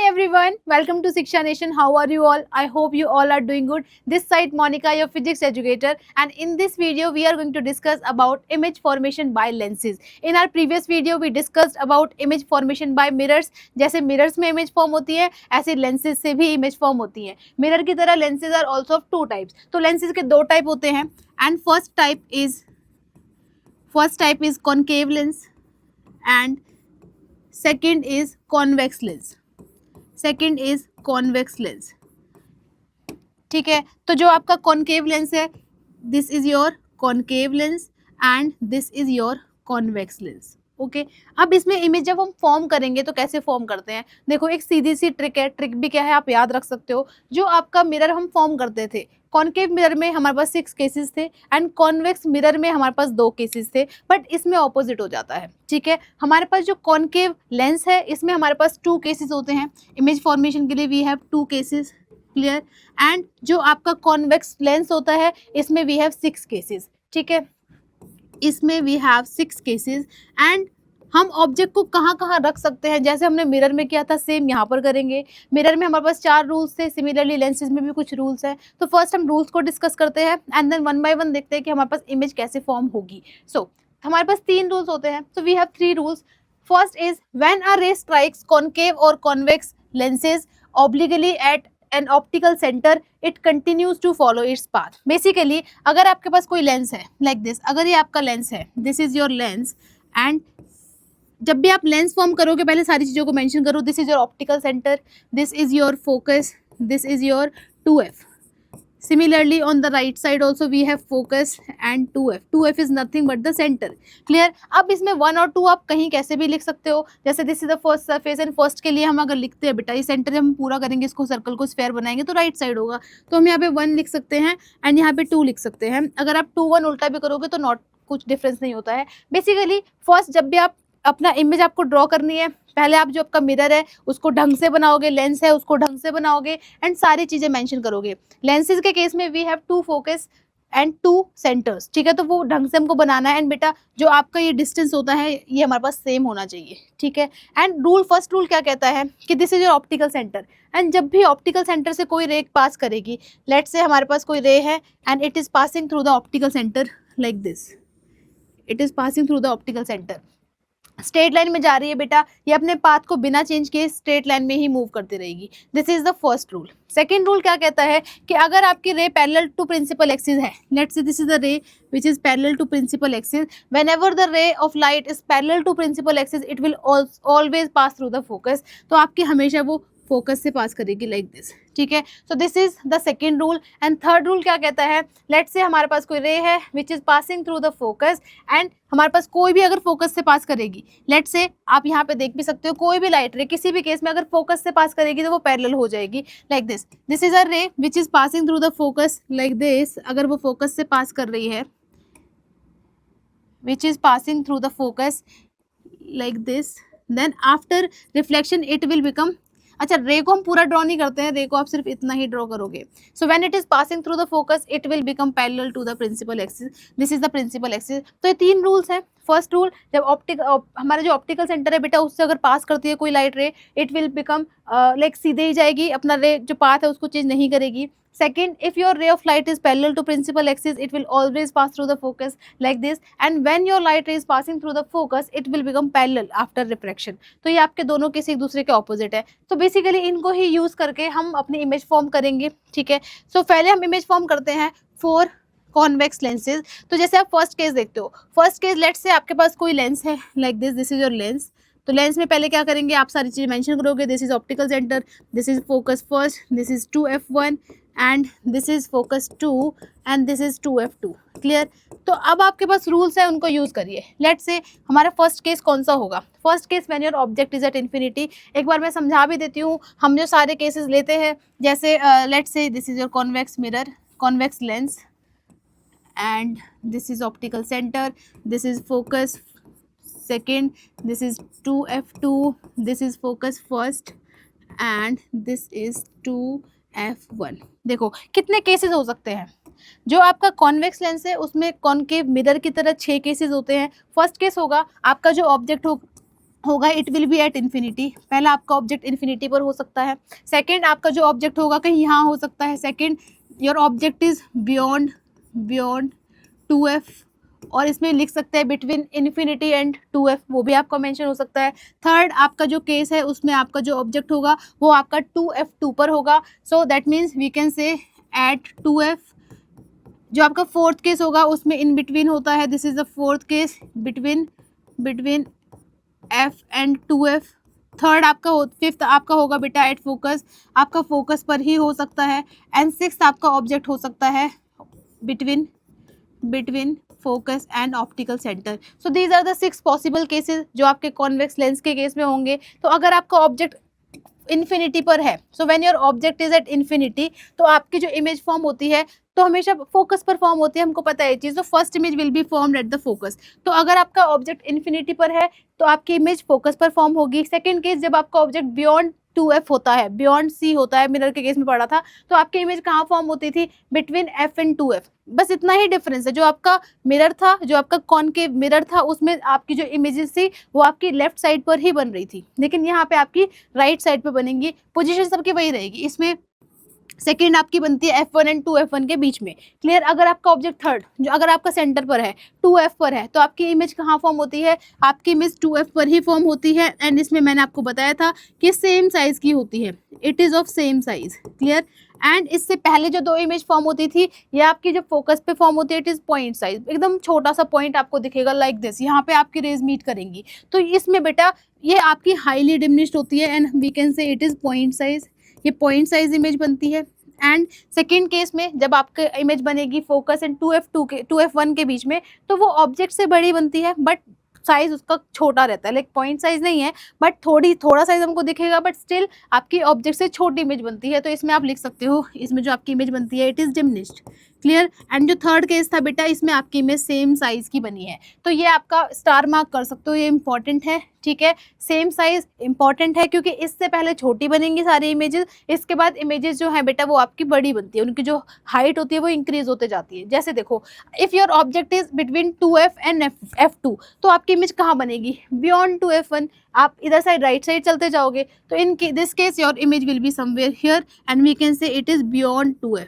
everyone, welcome to Shiksha Nation. How are you all? I hope you all are doing good. This side Monica, your physics educator, and in this video we are going to discuss about image formation by lenses. In our previous video we discussed about image formation by mirrors. जैसे mirrors में image form होती है, ऐसे lenses से भी image form होती है. Mirror की तरह lenses are also of two types. तो lenses के दो type होते हैं, and first type is concave lens and second is convex lens. ठीक है, तो जो आपका कॉन्केव लेंस है, this is your concave lens and this is your convex lens. Okay, अब इसमें इमेज जब हम फॉर्म करेंगे तो कैसे फॉर्म करते हैं, देखो एक सीधी सी ट्रिक है. ट्रिक भी क्या है आप याद रख सकते हो. जो आपका मिरर हम फॉर्म करते थे, कॉन्केव मिरर में हमारे पास 6 केसेस थे एंड कॉन्वेक्स मिरर में हमारे पास 2 केसेस थे, बट इसमें ऑपोजिट हो जाता है. ठीक है, हमारे पास जो कॉन्केव लेंस है इसमें हमारे पास 2 केसेस होते हैं. इमेज फॉर्मेशन के लिए we have 2 cases. Clear. And जो आपका कॉन्वेक्स लेंस होता है इसमें वी हैव 6 केसेस. ठीक है, इसमें वी हैव 6 केसेस. एंड हम ऑब्जेक्ट को कहाँ कहाँ रख सकते हैं, जैसे हमने मिरर में किया था सेम यहाँ पर करेंगे. मिरर में हमारे पास 4 रूल्स थे, सिमिलरली लेंसेज में भी कुछ रूल्स हैं. तो फर्स्ट हम रूल्स को डिस्कस करते हैं and then one by one देखते हैं कि हमारे पास इमेज कैसे फॉर्म होगी. सो हमारे पास 3 रूल्स होते हैं. So we have 3 rules. First is when a ray strikes concave और convex lenses obliquely at an optical centre it continues to follow its path. Basically अगर आपके पास कोई लेंस है लाइक दिस, अगर ये आपका लेंस है, this is your lens, and जब भी आप लेंस फॉर्म करोगे पहले सारी चीज़ों को मेंशन करो. This is your optical centre, this is your focus, this is your 2f. Similarly on the right side also we have focus and 2f. 2f is nothing but the center. Clear. अब इसमें 1 और 2 आप कहीं कैसे भी लिख सकते हो. जैसे this is the first surface and first के लिए हम अगर लिखते हैं बेटा, ये सेंटर हम पूरा करेंगे, इसको सर्कल को स्फेयर बनाएंगे तो राइट साइड होगा, तो हम यहाँ पे 1 लिख सकते हैं एंड यहाँ पे 2 लिख सकते हैं. अगर आप 2 1 उल्टा भी करोगे तो नॉट कुछ डिफरेंस नहीं होता है. बेसिकली फर्स्ट जब भी आप अपना इमेज आपको ड्रॉ करनी है, पहले आप जो आपका मिरर है उसको ढंग से बनाओगे, लेंस है उसको ढंग से बनाओगे एंड सारी चीज़ें मेंशन करोगे. लेंसेज के केस में we have 2 focus and 2 centres. ठीक है, तो वो ढंग से हमको बनाना है. एंड बेटा जो आपका ये डिस्टेंस होता है ये हमारे पास सेम होना चाहिए. ठीक है, एंड फर्स्ट रूल क्या कहता है कि this is your optical centre. And जब भी ऑप्टिकल सेंटर से कोई रे पास करेगी, लेट्स से हमारे पास कोई रे है and it is passing through the optical centre like this. It is passing through the optical centre. Straight line में जा रही है बेटा, ये अपने पाथ को बिना चेंज किए स्ट्रेट लाइन में ही मूव करती रहेगी. This is the first rule. Second rule क्या कहता है कि अगर आपकी ray parallel to principal axis है, let's say this is the ray which is parallel to principal axis, whenever the ray of light is parallel to principal axis it will always pass through the focus. तो आपकी हमेशा वो focus से पास करेगी like this. ठीक है, so this is the second rule. And third rule क्या कहता है, लेट्स से हमारे पास कोई रे है which is passing through the focus and हमारे पास कोई भी अगर फोकस से पास करेगी, लेट्स से आप यहाँ पे देख भी सकते हो, कोई भी लाइट रे किसी भी केस में अगर फोकस से पास करेगी तो वो पैरेलल हो जाएगी like this. This is a ray which is passing through the focus like this. अगर वो फोकस से पास कर रही है, which is passing through the focus like this, then after reflection it will become. अच्छा, ray को हम पूरा ड्रॉ नहीं करते हैं, रे को आप सिर्फ इतना ही ड्रॉ करोगे. So when it is passing through the focus it will become parallel to the principal axis. This is the principal axis. तो ये 3 रूल्स हैं. फर्स्ट रूल, जब हमारा जो ऑप्टिकल सेंटर है बेटा उससे अगर पास करती है कोई लाइट रे इट विल बिकम लाइक सीधे ही जाएगी, अपना रे जो पाथ है उसको चेंज नहीं करेगी. Second, if your ray of light is parallel to principal axis, it will always pass through the focus like this. And when your light ray is passing through the focus, it will become parallel after refraction. तो ये आपके दोनों case एक दूसरे के opposite है. तो basically इनको ही यूज करके हम अपनी इमेज फॉर्म करेंगे. ठीक है, सो पहले हम इमेज फॉर्म करते हैं फॉर कॉन्वेक्स लेंसेज. तो जैसे आप फर्स्ट केस देखते हो, फर्स्ट केस लेट्स से आपके पास कोई लेंस है like this, this is your lens. तो लेंस में पहले क्या करेंगे, आप सारी चीज़ें मेंशन करोगे. This is optical centre, this is focus first, this is 2f1 and this is focus 2 and this is 2f2. Clear. तो अब आपके पास रूल्स है, उनको यूज़ करिए. लेट्स से हमारा फर्स्ट केस कौन सा होगा, first case when your object is at infinity. एक बार मैं समझा भी देती हूँ. हम जो सारे केसेस लेते हैं, जैसे let's say this is your convex mirror, convex lens and this is optical centre, this is focus second, this is 2f2, this is focus first and this is 2f1. देखो कितने केसेस हो सकते हैं. जो आपका कॉन्वेक्स लेंस है उसमें concave mirror की तरह 6 केसेस होते हैं. फर्स्ट केस होगा आपका जो ऑब्जेक्ट हो होगा, it will be at infinity. पहला आपका ऑब्जेक्ट इन्फिनिटी पर हो सकता है। सेकंड आपका जो ऑब्जेक्ट होगा कहीं यहाँ हो सकता है। Second, your object is beyond beyond 2f, और इसमें लिख सकते हैं बिटवीन इन्फिनिटी एंड 2f, वो भी आपका मेंशन हो सकता है। थर्ड आपका जो केस है उसमें आपका जो ऑब्जेक्ट होगा वो आपका 2f2 पर होगा, so that means we can say at 2f। जो आपका फोर्थ केस होगा उसमें इन बिटवीन होता है, this is the fourth case, between between f and 2f। Third आपका फिफ्थ आपका होगा बेटा एट फोकस, आपका फोकस पर ही हो सकता है। एंड सिक्स्थ आपका ऑब्जेक्ट हो सकता है between between focus and optical centre. So these are the 6 possible cases जो आपके कॉन्वेक्स लेंस के केस में होंगे। तो अगर आपका ऑब्जेक्ट इन्फिनिटी पर है, सो when your object is at infinity, तो आपकी जो इमेज फॉर्म होती है तो हमेशा फोकस पर फॉर्म होती है, हमको पता है ये चीज़। तो first image will be formed eight the focus. तो अगर आपका ऑब्जेक्ट इन्फिनिटी पर है तो आपकी इमेज फोकस पर फॉर्म होगी। सेकंड केस, जब आपका ऑब्जेक्ट बियॉन्ड 2f होता है, बियॉन्ड c होता है, मिरर के केस में पढ़ा था, तो आपकी इमेज कहाँ फॉर्म होती थी, बिटवीन f एंड 2f। बस इतना ही डिफरेंस है। जो आपका मिरर था, जो आपका कॉनकेव मिरर था, उसमें आपकी जो इमेजेस थी वो आपकी लेफ्ट साइड पर ही बन रही थी, लेकिन यहाँ पे आपकी राइट साइड पे बनेंगी। पोजीशन सबकी वही रहेगी। इसमें सेकेंड आपकी बनती है F1 एंड 2F1 के बीच में। क्लियर। अगर आपका ऑब्जेक्ट थर्ड, जो अगर आपका सेंटर पर है, 2F पर है, तो आपकी इमेज कहाँ फॉर्म होती है, आपकी इमेज 2F पर ही फॉर्म होती है। एंड इसमें मैंने आपको बताया था कि सेम साइज की होती है, it is of same size. Clear. And इससे पहले जो दो इमेज फॉर्म होती थी, ये आपकी जो फोकस पे फॉर्म होती है, इट इज़ पॉइंट साइज, एकदम छोटा सा पॉइंट आपको दिखेगा लाइक दिस, यहाँ पे आपकी रेज मीट करेंगी। तो इसमें बेटा ये आपकी हाईली डिमिनिश्ड होती है and we can say it is point size. ये पॉइंट साइज इमेज बनती है। एंड सेकेंड केस में जब आपकी इमेज बनेगी फोकस एंड 2f1 के बीच में, तो वो ऑब्जेक्ट से बड़ी बनती है बट साइज उसका छोटा रहता है, लाइक पॉइंट साइज नहीं है बट थोड़ा साइज हमको दिखेगा, बट स्टिल आपकी ऑब्जेक्ट से छोटी इमेज बनती है। तो इसमें आप लिख सकते हो, इसमें जो आपकी इमेज बनती है it is diminished. Clear. And जो थर्ड केस था बेटा, इसमें आपकी इमेज सेम साइज की बनी है। तो ये आपका स्टार मार्क कर सकते हो, ये इंपॉर्टेंट है। ठीक है, सेम साइज इंपॉर्टेंट है क्योंकि इससे पहले छोटी बनेंगी सारी इमेजेस, इसके बाद इमेजेस जो है बेटा वो आपकी बड़ी बनती है, उनकी जो हाइट होती है वो इंक्रीज होते जाती है। जैसे देखो, if your object is between 2f and f2, तो आपकी इमेज कहाँ बनेगी, बियॉन्ड 2f1। आप इधर साइड राइट साइड चलते जाओगे तो in this case your image will be somewhere here and we can say it is beyond 2f,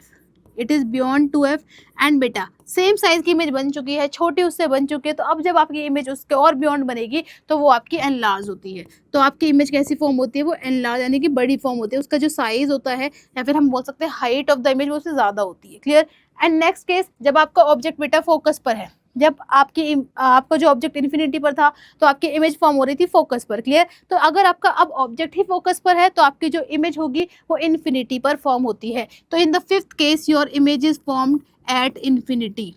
it is beyond 2f। And बेटा सेम साइज की इमेज बन चुकी है, छोटी उससे बन चुकी है, तो अब जब आपकी इमेज उसके और बियॉन्ड बनेगी तो वो आपकी एनलार्ज होती है। तो आपकी इमेज कैसी फॉर्म होती है, वो एनलार्ज यानी कि बड़ी फॉर्म होती है। उसका जो साइज होता है या फिर हम बोल सकते हैं हाइट ऑफ द इमेज वो उससे ज़्यादा होती है। क्लियर। एंड नेक्स्ट केस, जब आपका ऑब्जेक्ट बेटा फोकस पर है, जब आपका जो ऑब्जेक्ट इन्फिनिटी पर था तो आपकी इमेज फॉर्म हो रही थी फोकस पर। क्लियर। तो अगर आपका अब ऑब्जेक्ट ही फोकस पर है तो आपकी जो इमेज होगी वो इन्फिनिटी पर फॉर्म होती है। तो in the fifth case your image is formed at infinity.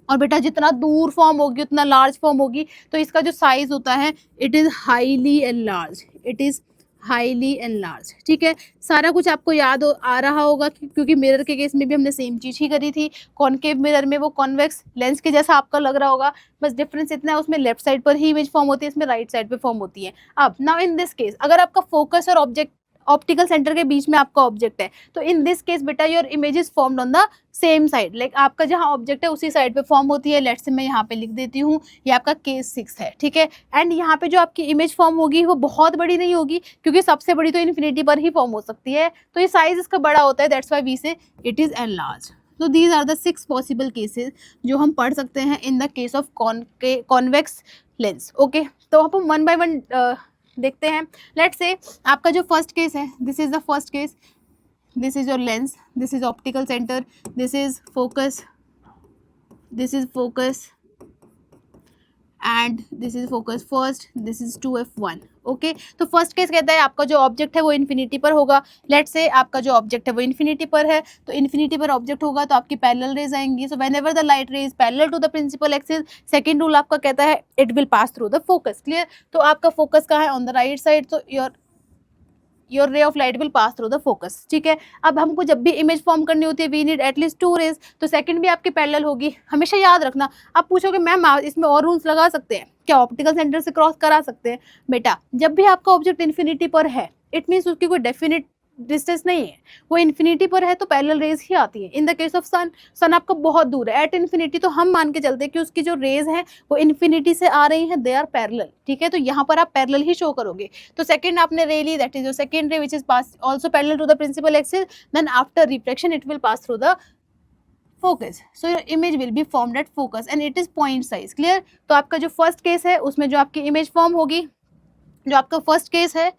और बेटा जितना दूर फॉर्म होगी उतना लार्ज फॉर्म होगी, तो इसका जो साइज होता है it is highly enlarge, it is highly enlarge. ठीक है, सारा कुछ आपको याद आ रहा होगा क्योंकि मिरर के केस में भी हमने सेम चीज़ ही करी थी। कॉनकेव मिरर में वो कॉन्वेक्स लेंस के जैसा आपका लग रहा होगा, बस डिफरेंस इतना है उसमें लेफ्ट साइड पर ही इमेज फॉर्म होती है, इसमें राइट साइड पे फॉर्म होती है। अब नाउ इन दिस केस, अगर आपका फोकस और ऑब्जेक्ट ऑप्टिकल सेंटर के बीच में आपका ऑब्जेक्ट है, तो इन दिस केस बेटा your image is formed on the same side, like आपका जहाँ ऑब्जेक्ट है उसी साइड पे फॉर्म होती है। लेट्स से मैं यहाँ पे लिख देती हूँ, ये आपका केस 6 है। ठीक है। एंड यहाँ पे जो आपकी इमेज फॉर्म होगी वो बहुत बड़ी नहीं होगी क्योंकि सबसे बड़ी तो इन्फिनिटी पर ही फॉर्म हो सकती है, तो ये साइज इसका बड़ा होता है, that's why we say it is enlarge. तो these are the 6 possible cases जो हम पढ़ सकते हैं in the case of convex lens. Okay, तो हम वन बाय वन देखते हैं। लेट्स से आपका जो फर्स्ट केस है, this is the first case, this is your lens, this is optical centre, this is focus, this is focus and this is focus first, this is 2f1। Okay, तो first case कहता है आपका जो object है वो infinity पर होगा। Let's say आपका जो ऑब्जेक्ट है वो इन्फिनिटी पर है, तो इन्फिनिटी पर ऑब्जेक्ट होगा तो आपकी पैरेलल रेज आएंगी। So whenever the light ray is parallel to the principal axis, second rule आपका कहता है it will pass through the focus. Clear. तो आपका फोकस कहाँ है, ऑन द राइट साइड, तो your ray of light will pass through the focus. ठीक है। अब हमको जब भी इमेज फॉर्म करनी होती है वी नीड एटलीस्ट 2 रेज, तो सेकंड भी आपकी पैरेलल होगी। हमेशा याद रखना, आप पूछोगे मैम इसमें और रूल्स लगा सकते हैं क्या, ऑप्टिकल सेंटर से क्रॉस करा सकते हैं? बेटा जब भी आपका ऑब्जेक्ट इन्फिनिटी पर है इट मीन्स उसकी कोई डेफिनेट डिस्टेंस नहीं है, वो इन्फिनिटी पर है तो पैरेलल रेज ही आती है। इन द केस ऑफ सन, सन आपका बहुत दूर है एट इन्फिनिटी, तो हम मान के चलते हैं कि उसकी जो रेज हैं वो इन्फिनिटी से आ रही हैं, दे आर पैरेलल, ठीक है। तो यहाँ पर आप पैरेलल ही शो करोगे। तो सेकंड आपने रे ली, that is your second ray which is pass also parallel to the principal axis, then after reflection it will pass through the focus, so your image will be formed at focus and it is point size, clear। तो आपका जो first case है उसमें जो आपकी image form होगी, जो आपका फर्स्ट केस है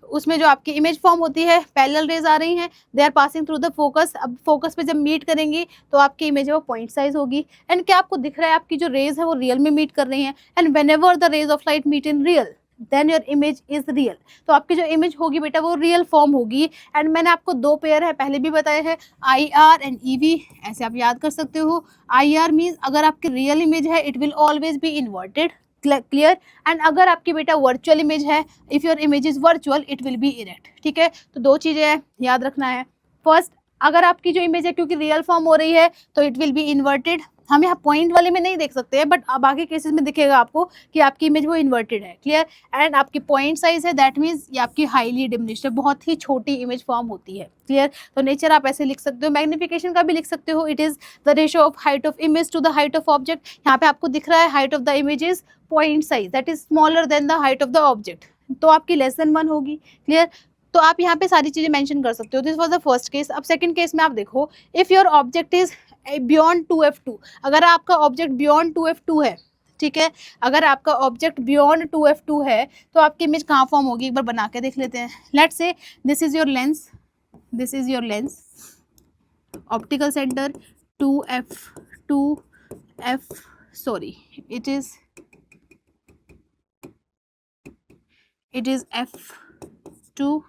उसमें जो आपकी इमेज फॉर्म होती है, पैरेलल रेज आ रही हैं, they are passing through the focus. अब फोकस पे जब मीट करेंगी तो आपकी इमेज है वो पॉइंट साइज होगी। एंड क्या आपको दिख रहा है आपकी जो रेज है वो रियल में मीट कर रही हैं, and whenever the rays of light meet in real then your image is real. तो आपकी जो इमेज होगी बेटा वो रियल फॉर्म होगी। एंड मैंने आपको दो पेयर है पहले भी बताए हैं, I R and E V, ऐसे आप याद कर सकते हो। आई आर मीन्स अगर आपकी रियल इमेज है it will always B inverted, clear. And अगर आपकी बेटा वर्चुअल इमेज है, if your image is virtual it will B erect, ठीक है। तो दो चीजें हैं याद रखना है। फर्स्ट, अगर आपकी जो इमेज है क्योंकि रियल फॉर्म हो रही है तो इट विल बी इन्वर्टेड। हम यहाँ पॉइंट वाले में नहीं देख सकते हैं बट बाकी केसेस में दिखेगा आपको कि आपकी इमेज वो इन्वर्टेड है, क्लियर। एंड आपकी पॉइंट साइज है, दैट मीन्स ये आपकी हाईली डिमिनिश्ड है, बहुत ही छोटी इमेज फॉर्म होती है, क्लियर। तो नेचर आप ऐसे लिख सकते हो, मैग्निफिकेशन का भी लिख सकते हो, it is the ratio of height of image to the height of object. यहाँ पे आपको दिख रहा है height of the image is point size that is smaller than the height of the object, तो आपकी लेस देन 1 होगी, clear. तो आप यहाँ पे सारी चीजें मेंशन कर सकते हो। This was the first case. अब सेकंड केस में आप देखो, if your object is beyond 2f2, अगर आपका ऑब्जेक्ट बियॉन्ड 2f2 है, ठीक है, अगर आपका ऑब्जेक्ट बियॉन्ड 2f2 है तो आपकी इमेज कहाँ फॉर्म होगी, एक बार बना के देख लेते हैं। Let's say this is your lens, this is your lens, optical centre 2f sorry it is f2,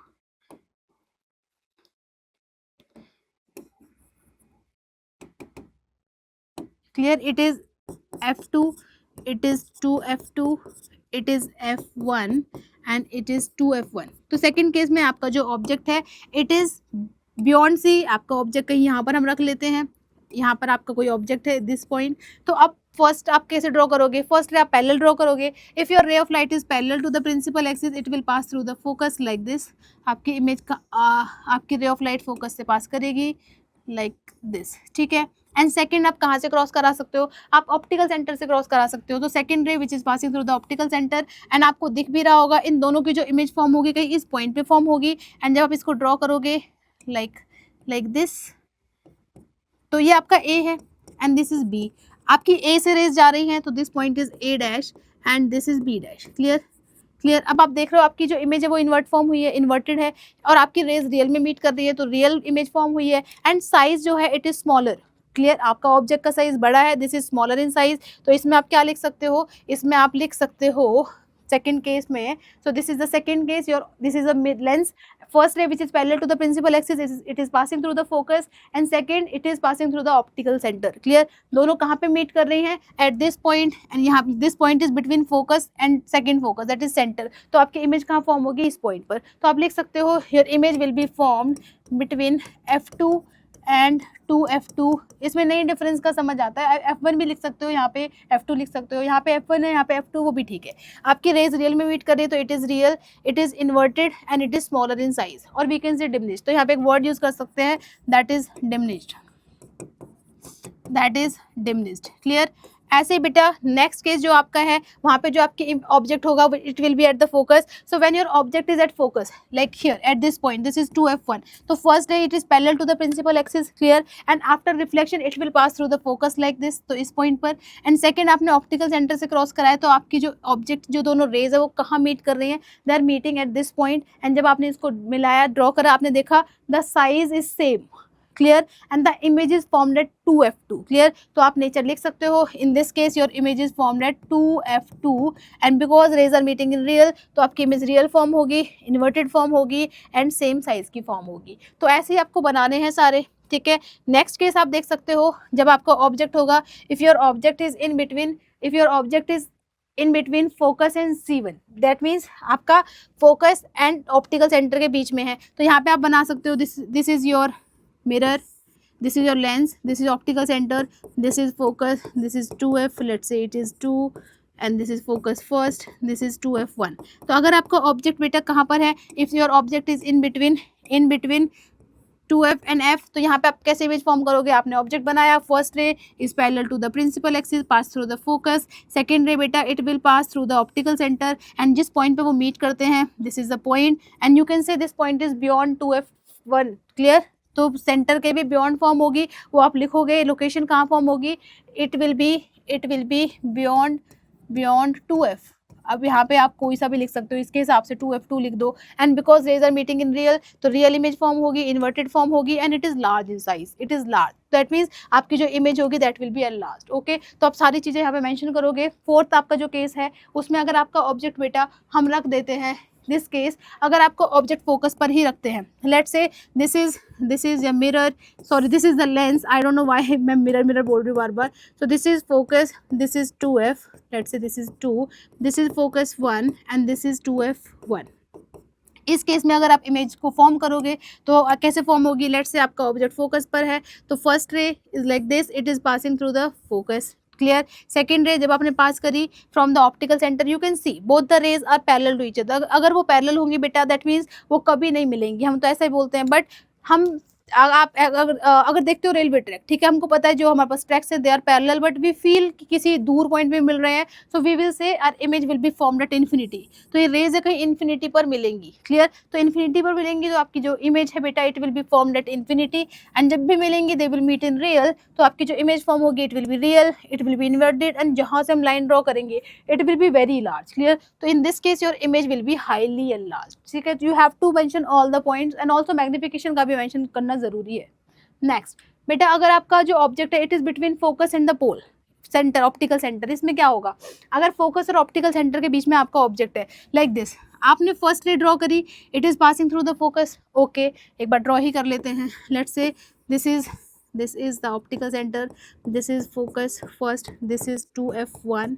clear, it is f2, it is 2f2, it is f1 and it is 2f1। तो second case में आपका जो object है it is beyond सी, आपका object कहीं यहाँ पर हम रख लेते हैं, यहाँ पर आपका कोई ऑब्जेक्ट है दिस पॉइंट। तो अब फर्स्ट आप कैसे ड्रॉ करोगे, फर्स्ट रे आप पैरेलल ड्रॉ करोगे। If your ray of light is parallel to the principal axis it will pass through the focus like this. आपकी इमेज का आपकी रे ऑफ लाइट फोकस से पास करेगी लाइक दिस, ठीक है। एंड सेकंड आप कहाँ से क्रॉस करा सकते हो, आप ऑप्टिकल सेंटर से क्रॉस करा सकते हो। तो second ray which is passing through the optical centre, and आपको दिख भी रहा होगा इन दोनों की जो इमेज फॉर्म होगी कहीं इस पॉइंट पे फॉर्म होगी। एंड जब आप इसको ड्रॉ करोगे लाइक दिस, तो ये आपका ए है एंड दिस इज बी। आपकी ए से रेज जा रही हैं तो this point is A dash and this is B dash, clear, clear. अब आप देख रहे हो आपकी जो इमेज है वो इन्वर्ट फॉर्म हुई है, इन्वर्टेड है, और आपकी रेज रियल में मीट कर रही है तो रियल इमेज फॉर्म हुई है। एंड साइज जो है इट इज स्मॉलर, क्लियर। आपका ऑब्जेक्ट का साइज बड़ा है, this is smaller in size. तो इसमें आप क्या लिख सकते हो, इसमें आप लिख सकते हो सेकंड केस में, सो this is the second case, your this is a mid lens, first ray which is parallel to the principal axis it is passing through the focus, and second it is passing through the optical center, clear। दोनों कहाँ पे meet कर रही हैं, at this point, and यहाँ this point is between focus and second focus that is center। तो आपकी image कहाँ फॉर्म होगी, इस पॉइंट पर। तो आप लिख सकते हो your image will be formed between f2 and 2f2। इसमें नई डिफरेंस का समझ आता है, f1 भी लिख सकते हो, यहाँ पे f2 लिख सकते हो, यहाँ पे f1 है, यहाँ पे f2, वो भी ठीक है। आपकी रेज रियल में मीट कर रही है तो it is real, it is inverted and it is smaller in size, और वी कैन से डिमिनिश्ड। तो यहाँ पे एक वर्ड यूज़ कर सकते हैं that is diminished, that is diminished, clear. ऐसे ही बेटा नेक्स्ट केस जो आपका है वहाँ पे जो आपकी ऑब्जेक्ट होगा it will be at the focus. So when your object is at focus like here at this point, this is 2f1, तो first ray it is parallel to the principal axis, clear, and after reflection it will pass through the focus like this, तो इस point पर। And second आपने optical centre से cross कराया तो आपकी जो ऑब्जेक्ट जो दोनों रेज है वो कहाँ मीट कर रही हैं, they are meeting at this point. And जब आपने इसको मिलाया ड्रॉ करा आपने देखा the size is same, clear, and the image is formed at 2f2, clear। तो आप नेचर लिख सकते हो, in this case your image is formed at 2f2 and because rays are meeting in real तो आपकी इमेज रियल फॉर्म होगी, inverted form होगी and same size की फॉर्म होगी। तो ऐसे ही आपको बनाने हैं सारे, ठीक है। नेक्स्ट केस आप देख सकते हो जब आपका ऑब्जेक्ट होगा, if your object is in between, if your object is in between focus and C1, that means आपका फोकस एंड ऑप्टिकल सेंटर के बीच में है। तो यहाँ पे आप बना सकते हो this is your mirror, this is your lens, this is optical center, this is focus, this is 2f, let's say it is 2 and this is focus first, this is 2f1। तो अगर आपका ऑब्जेक्ट बेटा कहाँ पर है, if your object is in between in between 2f and f। तो यहाँ पे आप कैसे इमेज फॉर्म करोगे, आपने ऑब्जेक्ट बनाया, first ray is parallel to the principal axis, pass through the focus, second ray बेटा it will pass through the optical centre, and जिस पॉइंट पे वो मीट करते हैं this is the point, and you can say this point is beyond 2f1। Clear? तो centre के भी बियॉन्ड फॉर्म होगी, वो आप लिखोगे, लोकेशन कहाँ फॉर्म होगी, it will B beyond 2f। अब यहाँ पे आप कोई सा भी लिख सकते हो, इसके हिसाब से 2f2 लिख दो, and because rays are meeting in real, तो रियल इमेज फॉर्म होगी, इन्वर्टेड फॉर्म होगी, and it is large in size, it is large, that means आपकी जो इमेज होगी that will be enlarged. Okay, तो आप सारी चीज़ें यहाँ पे मेंशन करोगे। फोर्थ आपका जो केस है उसमें अगर आपका ऑब्जेक्ट बेटा हम रख देते हैं, दिस केस अगर आपको ऑब्जेक्ट फोकस पर ही रखते हैं, let's say this is a mirror, sorry this is the lens, I don't know why मैं मिरर बोल रही हूँ बार बार। So this is focus, this is 2f, let's say this is 2, this is focus 1 and this is 2f1। इस case में अगर आप इमेज को फॉर्म करोगे तो कैसे फॉर्म होगी, लेट्स से आपका ऑब्जेक्ट फोकस पर है, तो first ray is like this, it is passing through the focus. Clear? Second ray जब आपने पास करी from the optical centre, you can see both the rays are parallel to each other. अगर वो parallel होंगी बेटा that means वो कभी नहीं मिलेंगी, हम तो ऐसा ही बोलते हैं, बट हम आप अगर देखते हो रेलवे ट्रैक, ठीक है, हमको पता है जो हमारे पास ट्रैक्स है they are parallel, but we feel कि किसी दूर पॉइंट पे मिल रहे हैं, so we will say our image will be formed at infinity. तो ये रेज है कहीं इन्फिनिटी पर मिलेंगी। क्लियर? तो इन्फिनिटी पर मिलेंगी तो आपकी जो इमेज है बेटा it will be formed at infinity, and जब भी मिलेंगी they will meet in real, तो आपकी जो इमेज फॉर्म होगी it will be real, it will be inverted, and जहाँ से हम लाइन ड्रॉ करेंगे it will be very large. Clear? तो in this case your image will be highly enlarged. ठीक है, you have to mention all the points, and also magnification का भी mention करना जरूरी है। नेक्स्ट बेटा अगर आपका जो ऑब्जेक्ट है it is between focus and the pole centre, optical centre, इसमें क्या होगा, अगर फोकस और ऑप्टिकल सेंटर के बीच में आपका ऑब्जेक्ट है लाइक दिस, आपने फर्स्ट रे ड्रॉ करी, it is passing through the focus. Okay, एक बार ड्रॉ ही कर लेते हैं, let's say this is the optical centre, this is focus first, this is 2f1,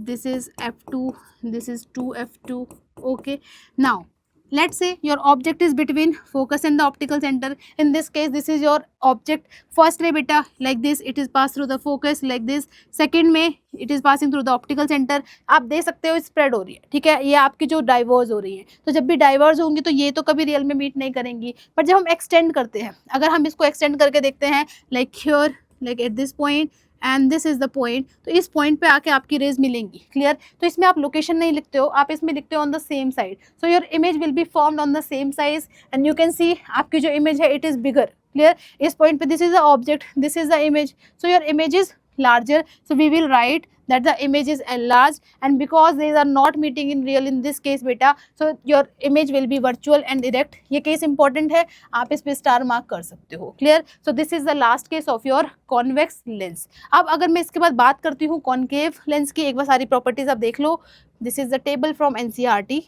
this is f2, this is 2f2. Okay, now let's say your object is between focus and the optical center. In this case this is your object, first ray beta like this, it is passed through the focus like this, second में it is passing through the optical center। आप देख सकते हो spread हो रही है, ठीक है, ये आपकी जो डाइवर्स हो रही है, तो जब भी डाइवर्स होंगी तो ये तो कभी रियल में मीट नहीं करेंगी, पर जब हम एक्सटेंड करते हैं, अगर हम इसको एक्सटेंड करके देखते हैं like here, like eight this point and this is the point, तो इस पॉइंट पे आके आपकी रेज मिलेंगी। क्लियर? तो इसमें आप लोकेशन नहीं लिखते हो, आप इसमें लिखते हो on the same side, so your image will be formed on the same size, and you can सी आपकी जो इमेज है इट इज बिगर। क्लियर? इस पॉइंट पे this is the object, this is the image, so your image is larger, so we will write that the image is enlarged, and because these are not meeting in real in this case beta, so your image will be virtual and erect। ये case important है, आप इस पे star mark कर सकते हो। Clear? So this is the last case of your convex lens. अब अगर मैं इसके बाद बात करती हूँ कॉन्केव लेंस की, एक बार सारी प्रॉपर्टीज आप देख लो, this is the table from NCERT,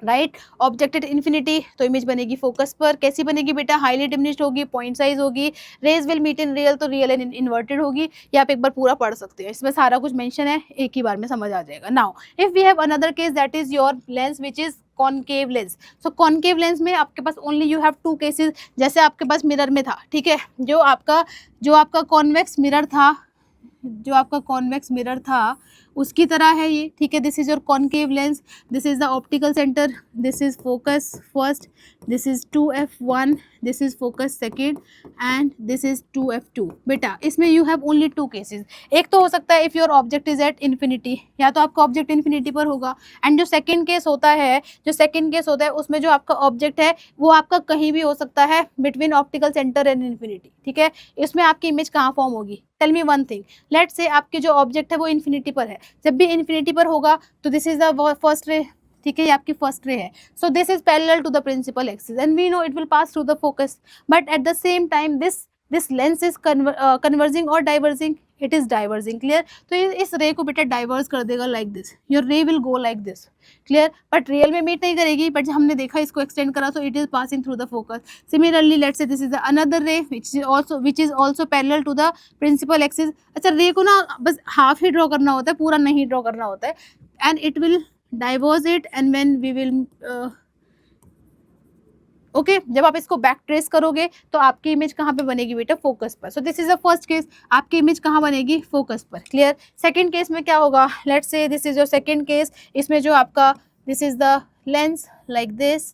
right. Object at infinity, तो इमेज बनेगी फोकस पर, कैसी बनेगी बेटा, हाईली डिमिनिश्ड होगी, पॉइंट साइज होगी, rays will meet in real, तो रियल एंड इन्वर्टेड होगी। ये आप एक बार पूरा पढ़ सकते हैं, इसमें सारा कुछ मेंशन है, एक ही बार में समझ आ जाएगा। Now if we have another case that is your lens which is concave lens. So concave lens में आपके पास only you have two cases, जैसे आपके पास मिरर में था, ठीक है, जो आपका कॉन्वेक्स मिरर था, जो आपका कॉन्वेक्स मिरर था उसकी तरह है ये, ठीक है। This is your concave lens, this is the optical centre, this is focus first, this is 2f1, this is focus second, and this is 2f2। बेटा इसमें you have only two cases, एक तो हो सकता है if your object is at infinity, या तो आपका ऑब्जेक्ट इन्फिनिटी पर होगा, एंड जो सेकेंड केस होता है उसमें जो आपका ऑब्जेक्ट है वो आपका कहीं भी हो सकता है between optical centre and infinity, ठीक है। इसमें आपकी इमेज कहाँ फॉर्म होगी, tell me one thing, let's say आपके जो ऑब्जेक्ट है वो इन्फिनिटी पर है, जब भी इन्फिनिटी पर होगा तो this is the first ray, ठीक है, ये आपकी फर्स्ट रे है, so this is parallel to the principal axis and we know it will pass through the focus, but at the same time this lens is converging और diverging, it is diverging. Clear? तो इस ray को बेटा diverse कर देगा like this, your ray will go like this. Clear? But real में meet नहीं करेगी, बट जब हमने देखा इसको एक्सटेंड करा तो it is passing through the focus. Similarly let's say this is another ray which is also parallel to the principal axis. अच्छा, रे को ना बस हाफ ही ड्रॉ करना होता है, पूरा नहीं ड्रॉ करना होता है, and it will diverse it, and when we will okay, जब आप इसको बैक ट्रेस करोगे तो आपकी इमेज कहाँ पे बनेगी बेटा, फोकस पर। सो this is the first case, आपकी इमेज कहाँ बनेगी, फोकस पर। क्लियर? सेकंड केस में क्या होगा, let's say this is your second case, इसमें जो आपका this is the lens like this,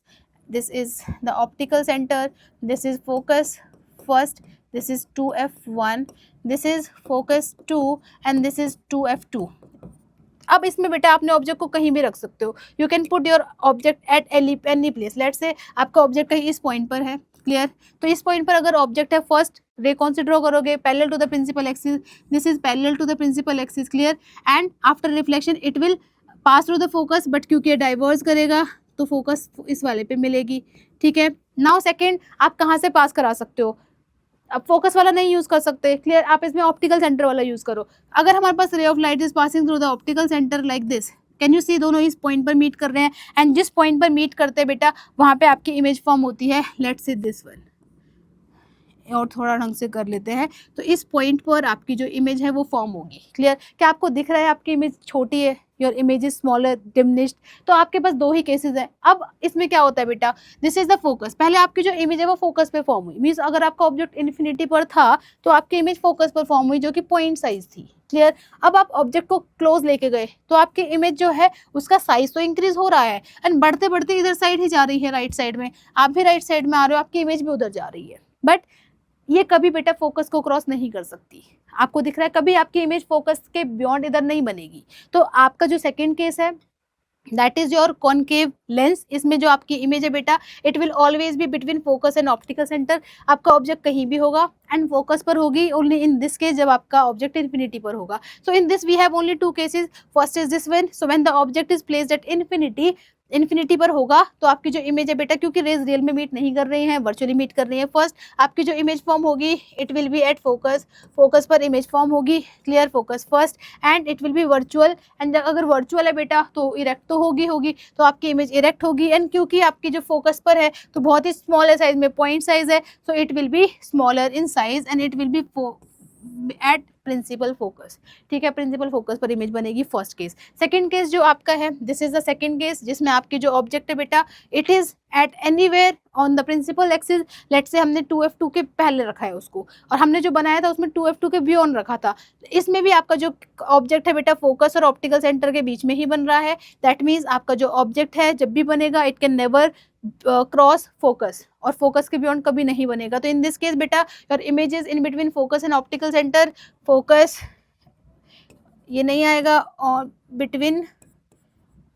this is the optical center, this is focus first, this is 2f1, this is focus 2 and this is 2f2. अब इसमें बेटा आपने object को कहीं भी रख सकते हो, you can put your object at any place. Let's say आपका ऑब्जेक्ट कहीं इस पॉइंट पर है, क्लियर. तो इस पॉइंट पर अगर ऑब्जेक्ट है, फर्स्ट रे कौन से ड्रॉ करोगे, parallel to the principal axis, this is parallel to the principal axis, clear. And after reflection it will pass through the focus, but क्योंकि ये डाइवर्स करेगा तो फोकस इस वाले पे मिलेगी, ठीक है. नाउ सेकेंड, आप कहाँ से पास करा सकते हो, अब फोकस वाला नहीं यूज कर सकते, क्लियर. आप इसमें ऑप्टिकल सेंटर वाला यूज करो. अगर हमारे पास ray of light is passing through the optical centre like this, can you see, दोनों इस पॉइंट पर मीट कर रहे हैं, एंड जिस पॉइंट पर मीट करते हैं बेटा वहां पे आपकी इमेज फॉर्म होती है. लेट्स से दिस वन, और थोड़ा ढंग से कर लेते हैं. तो इस पॉइंट पर आपकी जो इमेज है वो फॉर्म होगी, क्लियर. क्या आपको दिख रहा है आपकी इमेज छोटी है, your image is smaller, diminished. तो आपके पास दो ही केसेस है. अब इसमें क्या होता है बेटा, दिस इज द फोकस. पहले आपकी जो इमेज है वो फोकस पे फॉर्म हुई, मीन्स अगर आपका ऑब्जेक्ट इन्फिनिटी पर था तो आपकी इमेज फोकस पर फॉर्म हुई जो कि पॉइंट साइज थी, क्लियर. अब आप ऑब्जेक्ट को क्लोज लेके गए तो आपकी इमेज जो है उसका साइज तो इंक्रीज हो रहा है, एंड बढ़ते बढ़ते इधर साइड ही जा रही है, राइट साइड में. आप भी राइट साइड में आ रहे हो, आपकी इमेज भी उधर जा रही है, बट ये कभी बेटा फोकस को क्रॉस नहीं कर सकती. आपको दिख रहा है कभी आपकी इमेज फोकस के बियॉन्ड इधर नहीं बनेगी. तो आपका जो सेकंड केस है that is your concave lens. इसमें जो आपकी इमेज है बेटा it will always be between focus and optical centre. आपका ऑब्जेक्ट कहीं भी होगा एंड फोकस पर होगी ओनली इन दिस केस जब आपका ऑब्जेक्ट इन्फिनिटी पर होगा. So in this we have only two cases. First is this one, so when the object is placed at infinity पर होगा तो आपकी जो इमेज है बेटा, क्योंकि रेज रियल में मीट नहीं कर रही हैं, वर्चुअली मीट कर रही हैं. फर्स्ट आपकी जो इमेज फॉर्म होगी it will be at focus, focus पर इमेज फॉर्म होगी, clear. Focus first and it will B virtual. And अगर वर्चुअल है बेटा तो इरेक्ट तो होगी तो आपकी इमेज इरेक्ट होगी. एंड क्योंकि आपकी जो फोकस पर है तो बहुत ही स्मॉल है साइज में, पॉइंट साइज है, so it will be smaller in size and it will be at principal focus, ठीक है. प्रिंसिपल फोकस पर इमेज बनेगी, फर्स्ट केस. सेकंड केस जो आपका है, this is the second case जिसमें आपकी जो ऑब्जेक्ट है बेटा it is at anywhere on the principal axis. Let's say हमने 2f2 के पहले रखा है उसको, और हमने जो बनाया था उसमें 2f2 के बियॉन्ड रखा था. इसमें भी आपका जो ऑब्जेक्ट है बेटा फोकस और ऑप्टिकल सेंटर के बीच में ही बन रहा है. दैट मीन्स आपका जो ऑब्जेक्ट है जब भी बनेगा it can never cross focus, और फोकस के बियॉन्ड कभी नहीं बनेगा. तो इन दिस केस बेटा your image is in between focus and optical centre. Focus ये नहीं आएगा, और between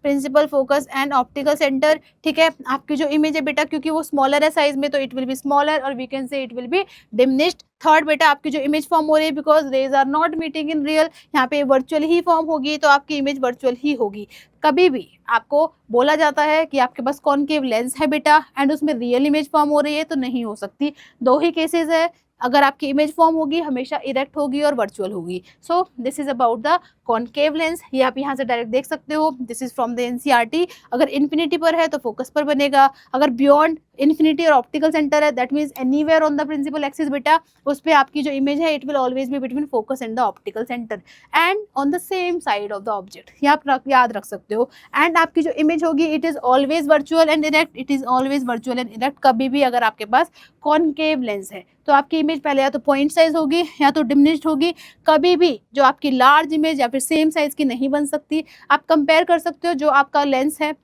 principal focus and optical centre, ठीक है. आपकी जो इमेज है बेटा क्योंकि वो स्मॉलर है साइज में तो इट विल बी स्मॉलर, और we can say it will be diminished. Third बेटा आपकी जो इमेज फॉर्म हो रही है because rays are not meeting in real, यहाँ पे वर्चुअल ही फॉर्म होगी तो आपकी इमेज वर्चुअल ही होगी. कभी भी आपको बोला जाता है कि आपके पास कॉनकेव लेंस है बेटा एंड उसमें रियल इमेज फॉर्म हो रही है तो नहीं हो सकती. दो ही केसेस है, अगर आपकी इमेज फॉर्म होगी हमेशा इरेक्ट होगी और वर्चुअल होगी. So this is about the concave lens. ये आप यहाँ से डायरेक्ट देख सकते हो, this is from the NCERT. अगर इन्फिनिटी पर है तो फोकस पर बनेगा, अगर बियॉन्ड इन्फिनिटी और ऑप्टिकल सेंटर है that means anywhere on the principal axis बेटा उस पर आपकी जो इमेज है it will always be between focus and the optical centre and on the same side of the object. ये आप याद रख सकते हो. एंड आपकी जो इमेज होगी it is always virtual and erect, it is always virtual and erect. कभी भी अगर आपके पास कॉनकेव लेंस है तो आपकी इमेज पहले या तो पॉइंट साइज होगी या तो डिमिनिश्ड होगी. कभी भी जो आपकी लार्ज इमेज या फिर सेम साइज की नहीं बन सकती. आप कंपेयर कर सकते हो जो आपका लेंस है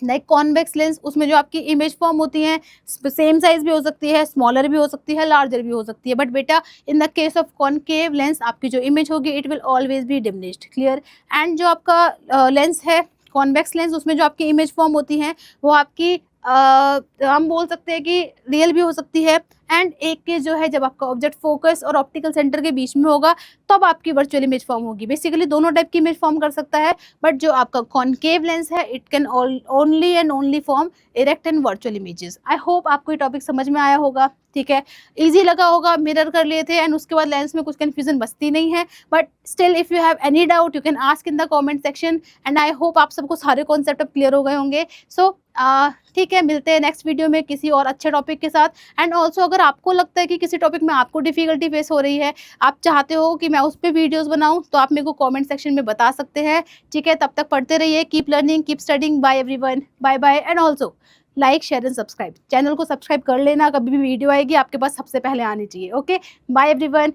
लाइक कॉन्वेक्स लेंस, उसमें जो आपकी इमेज फॉर्म होती है सेम साइज भी हो सकती है, स्मॉलर भी हो सकती है, लार्जर भी हो सकती है. बट बेटा इन the case of concave lens आपकी जो इमेज होगी it will always B diminished, clear. And जो आपका लेंस है कॉन्वेक्स लेंस उसमें जो आपकी इमेज फॉर्म होती है वो आपकी हम बोल सकते हैं कि रियल भी हो सकती है. एंड एक केस जो है जब आपका ऑब्जेक्ट फोकस और ऑप्टिकल सेंटर के बीच में होगा तब आपकी वर्चुअल इमेज फॉर्म होगी. बेसिकली दोनों टाइप की इमेज फॉर्म कर सकता है, बट जो आपका कॉनकेव लेंस है it can only and only form erect and virtual images. I hope आपको ये टॉपिक समझ में आया होगा, ठीक है. इजी लगा होगा, मिरर कर लिए थे एंड उसके बाद लेंस में कुछ कन्फ्यूजन बचती नहीं है. But still if you have any doubt you can ask in the comment section and I hope आप सबको सारे कॉन्सेप्ट अब क्लियर हो गए होंगे. सो ठीक है, मिलते हैं नेक्स्ट वीडियो में किसी और अच्छे टॉपिक के साथ. एंड ऑल्सो अगर आपको लगता है कि किसी टॉपिक में आपको डिफिकल्टी फेस हो रही है, आप चाहते हो कि मैं उस पर वीडियोस बनाऊं, तो आप मेरे को कमेंट सेक्शन में बता सकते हैं, ठीक है. तब तक पढ़ते रहिए. Keep learning, keep studying. Bye everyone, bye bye. And also like, share and subscribe. Channel को सब्सक्राइब कर लेना, कभी भी वीडियो आएगी आपके पास सबसे पहले आनी चाहिए. Okay, bye everyone.